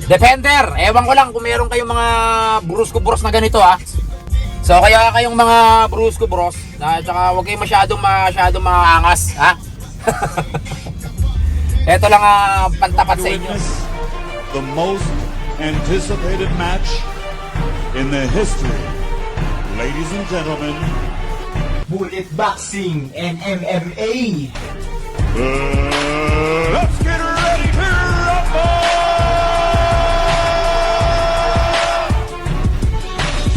Defender. Ewan ko lang kung meron kayong mga Brusco Bros na ganito ha. So kaya kayong mga Brusco Bros, tsaka huwag kayong masyadong maangas ha. Ito lang pantapat sa inyo. The most anticipated match in the history, ladies and gentlemen. Bullet Boxing and MMA. Let's get ready to rumble!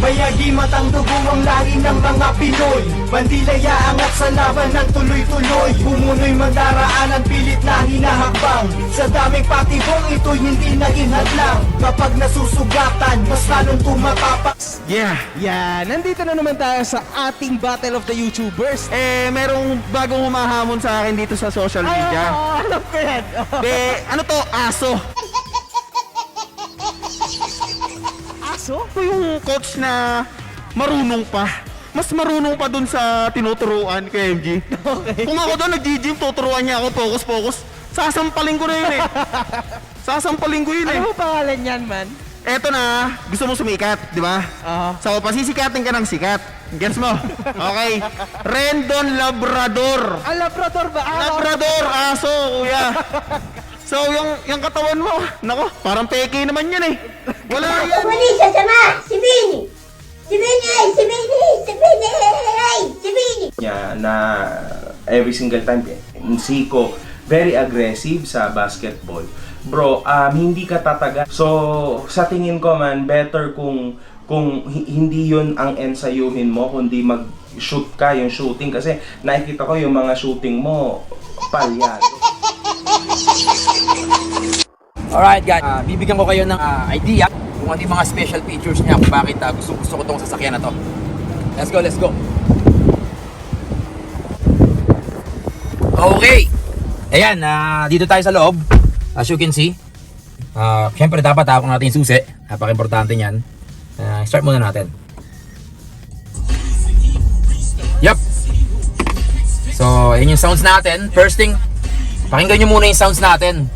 Mayagi matang dugo ang lahi ng mga Pinoy. Bandilaya angat sa laban ng tuloy-tuloy. Bumunoy mandaraanan pilit na hinahakbang. Sa daming patibong ito'y hindi naging hadlang. Kapag nasusugatan, mas lalong tumatapa. Yeah, nandito na naman tayo sa ating Battle of the YouTubers. Merong bagong humahamon sa akin dito sa social media. Alam ko yan. Ano to? Aso. Aso? Ito yung coach na marunong pa. Mas marunong pa dun sa tinuturuan kay MG. Okay. Kung ako doon nag-gym, tuturuan niya ako focus. Sasampalin ko na yun eh. Sasampalin ko yun eh. Ano pangalan yan, man? Eto na, gusto mo sumikat, di ba? So, pasisikatin ka ng sikat. Gets mo? Okay. Rendon Labrador. Labrador ba? Labrador, aso, kuya. So, yung katawan mo, nako, parang peke naman yan eh. Wala yan. Huli siya sama! Si Bini! Si Bini! Si Bini! Si Bini! Si Bini! Na every single time Zico very aggressive sa basketball. Bro, hindi ka tataga. So, sa tingin ko man, better kung hindi yun ang ensayuhin mo, kundi mag-shoot ka, yung shooting. Kasi nakikita ko yung mga shooting mo, palyado. Alright guys, bibigyan ko kayo ng idea kung ano yung mga special features niya, kung bakit gusto ko tong sasakyan na to. Let's go. Okay. Ayan, dito tayo sa loob. As you can see, syempre dapat hawak natin yung susi. Napaka-importante niyan. Start muna natin. Yup. So, yun yung sounds natin. First thing, pakinggan nyo muna yung sounds natin.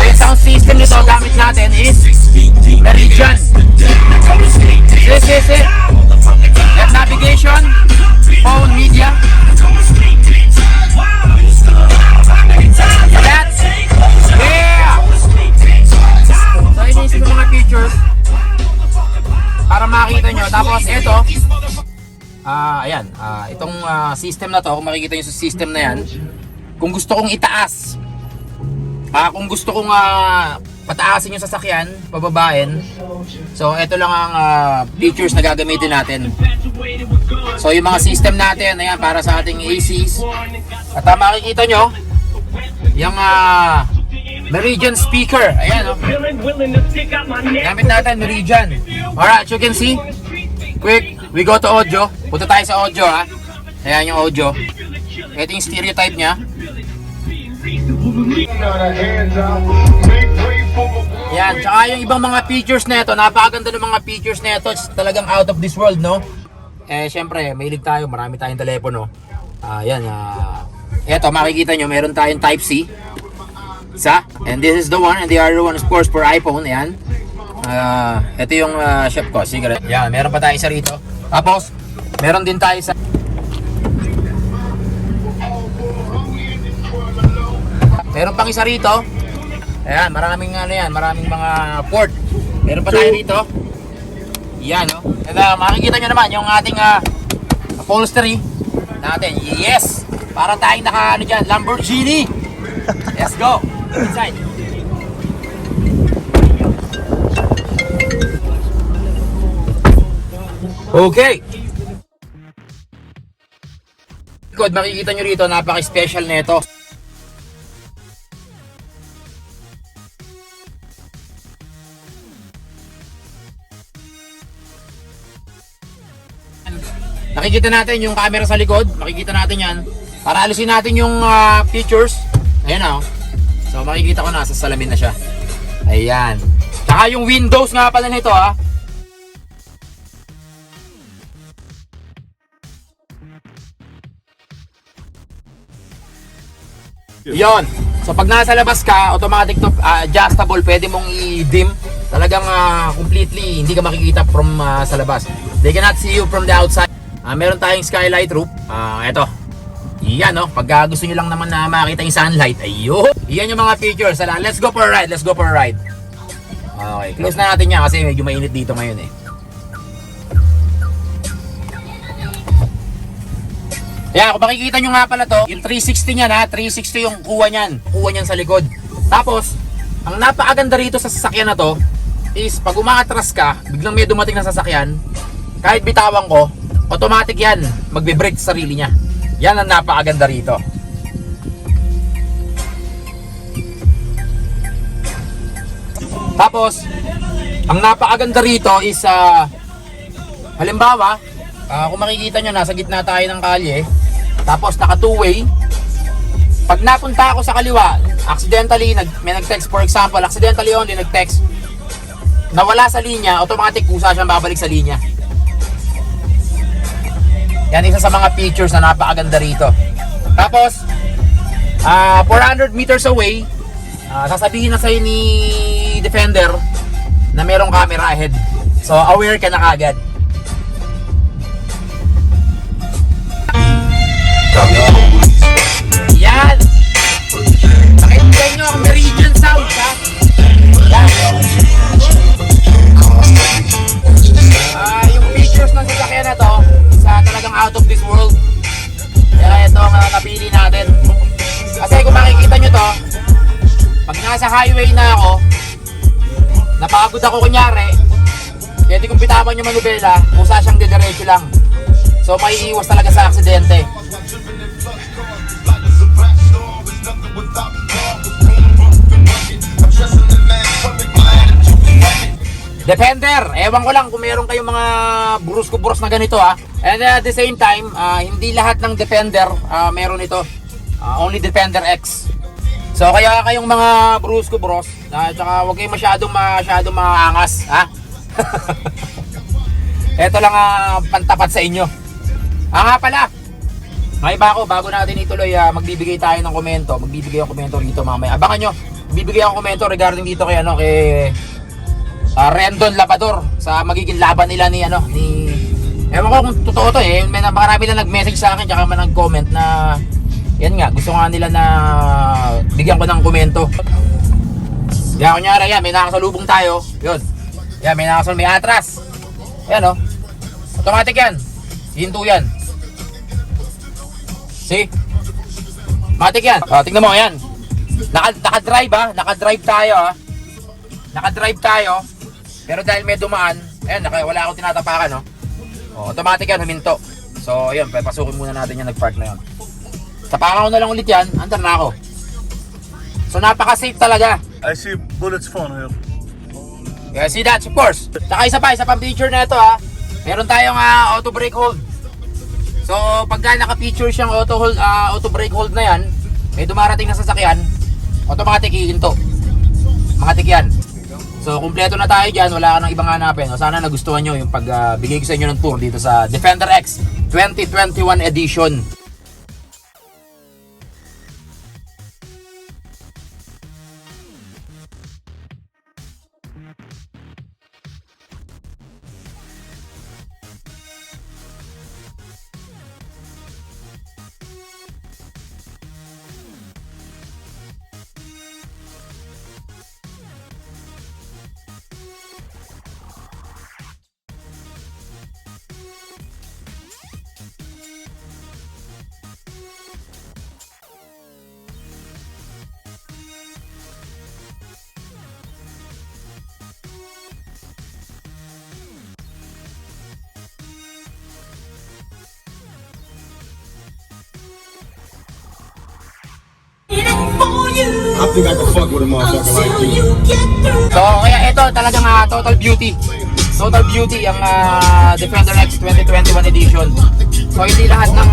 Yung sound system nito gamit natin is Meridian. This is it. Left navigation, phone, media. That's yeah. So yun yung mga features para makita nyo. Tapos ito, ayan, itong system na to, kung makikita nyo sa system na yan, kung gusto kong itaas, kung gusto kong pataasin yung sasakyan, pababain. So, ito lang ang features na gagamitin natin. So, yung mga system natin, ayan, para sa ating ACs. At makikita nyo, yung Meridian speaker. Ayan, oh. Gamit natin, Meridian. Alright, you can see. Quick, we go to audio. Punta tayo sa audio, ha. Ayan yung audio. Ito yung stereotype nya. Yan, tsaka yung ibang mga features na ito, napakaganda ng mga features na ito, talagang out of this world, no? Syempre, mahilig tayo, marami tayong telepono. Yan, ito, makikita nyo, meron tayong Type-C. Isa, and this is the one, and the other one, of course, for iPhone, yan. Ito yung chef ko, cigarette. Yan, meron pa tayo isa rito. Tapos, meron din tayo sa... Meron pang isa rito. Ayan, maraming mga port. Meron pa tayo rito. Yan, no? And makikita nyo naman yung ating upholstery natin. Yes! Para tayong dyan, Lamborghini. Let's go. Inside. Okay. Likod, makikita nyo rito, napaka-special nito. Nakikita natin yung camera sa likod, makikita natin yan. Para alisin natin yung features. Ayan o. So makikita ko na, sa salamin na siya. Ayan. Tsaka yung windows nga pala nito Yon. So pag nasa labas ka, automatic to adjustable, pwede mong i-dim. Talagang completely hindi ka makikita from sa labas. They cannot see you from the outside. Meron tayong skylight roof. Eto. Yan, no? Pag gusto nyo lang naman na makita yung sunlight, ayun. Yan yung mga features. Let's go for a ride. Let's go for a ride. Okay, close na natin yan kasi medyo mainit dito ngayon eh. Yan, kung makikita nyo nga pala to, yung 360 niyan ha, 360 yung kuha niyan sa likod. Tapos, ang napakaganda rito sa sasakyan na to, is pag umaatras ka, biglang may dumating na sasakyan, kahit bitawan ko, automatic yan, magbe-brake sa sarili niya. Yan ang napakaganda rito. Tapos, ang napakaganda rito is, halimbawa, kung makikita nyo, nasa gitna tayo ng kalye, tapos naka two-way. Pag napunta ako sa kaliwa, accidentally, may nag-text, for example, accidentally only nag-text, nawala sa linya, automatic kusa siyang babalik sa linya. Yan isa sa mga features na napakaganda rito. Tapos, 400 meters away, sasabihin na sa'yo ni Defender na merong camera ahead. So, aware ka na kagad. Yan! Pakinggan nyo ang Meridian Sound, ha? Yan! Yung features ng sasakyan na to, isa talagang out of this world. Kaya ito ang napili natin. Kasi kung makikita nyo to, pag nasa highway na ako, napagod ako kunyari, pwede kong bitawan yung manubela, usa siyang didiretso lang. So may iwas talaga sa aksidente. Defender, ewan ko lang kung meron kayong mga brusko-bros na ganito ha. And at the same time, hindi lahat ng Defender meron ito. Only Defender X. So kaya kayong mga brusko-bros, tsaka huwag kayong masyadong maangas ha. Ito lang pantapat sa inyo. Nga pala, may bago natin ituloy, magbibigay tayo ng komento. Magbibigay ako komento rito mamaya. Abangan nyo, magbibigay ako komento regarding dito kay Rendon Labrador sa magiging laban nila ni ewan ko kung totoo to eh. May marami lang nag-message sa akin tsaka man nag-comment na yan nga, gusto nga nila na bigyan ko ng komento. Kaya kunyari yan, may nakasalubong tayo. Yun. Yan, may nakasalubong, may atras. Yan automatic yan. Hinto yan. See? Matik yan. Tingnan mo yan. Naka-drive naka-drive tayo Naka-drive tayo. Pero dahil may dumaan, ayan, wala akong tinatapakan automatic yan, huminto. So ayun, papasukin muna natin yung nag-park na yun. Tapakan ko na lang ulit yan, andar na ako. So napaka-safe talaga. I see bullets falling here. Yeah, see that, of course. Saka isa pa feature na ito meron tayong auto brake hold. So pagka naka-feature siyang auto brake hold na yan, may dumarating na sasakyan, automatic ihinto. Makatik yan. So kumpleto na tayo dyan, wala ka nang ibang hanapin. Sana nagustuhan nyo yung pagbigay ko sa inyo ng tour dito sa Defender X 2021 edition. I think I can fuck with a motherfucker like you. So kaya ito talagang total beauty. Total beauty ang Defender X 2021 edition. So hindi lahat ng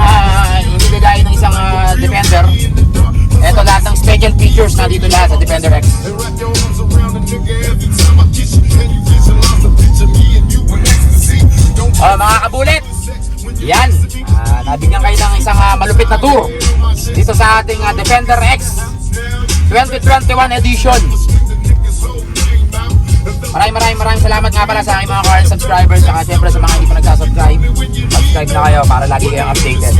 hindi gaya ng isang Defender. Ito lahat ng special features na dito lahat sa Defender X. Mga kabulit, yan, nabigyan kayo ng isang malupit na tour dito sa ating Defender X 2021 edition. Maraming salamat nga pala sa aking mga current subscribers, saka syempre sa mga hindi pa nagsasubscribe. Subscribe na kayo para lagi kayong updated.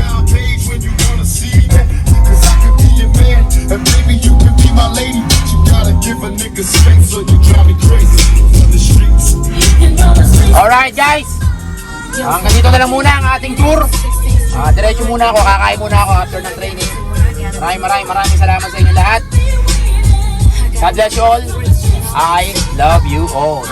And maybe you can be my lady, but you gotta give a nigga space so you drive me crazy on the streets. Alright guys, hanggang dito na lang muna ang ating tour. Diretso muna ako, kakain muna ako after ng training. Maraming salamat sa inyo lahat. God bless you all. I love you all.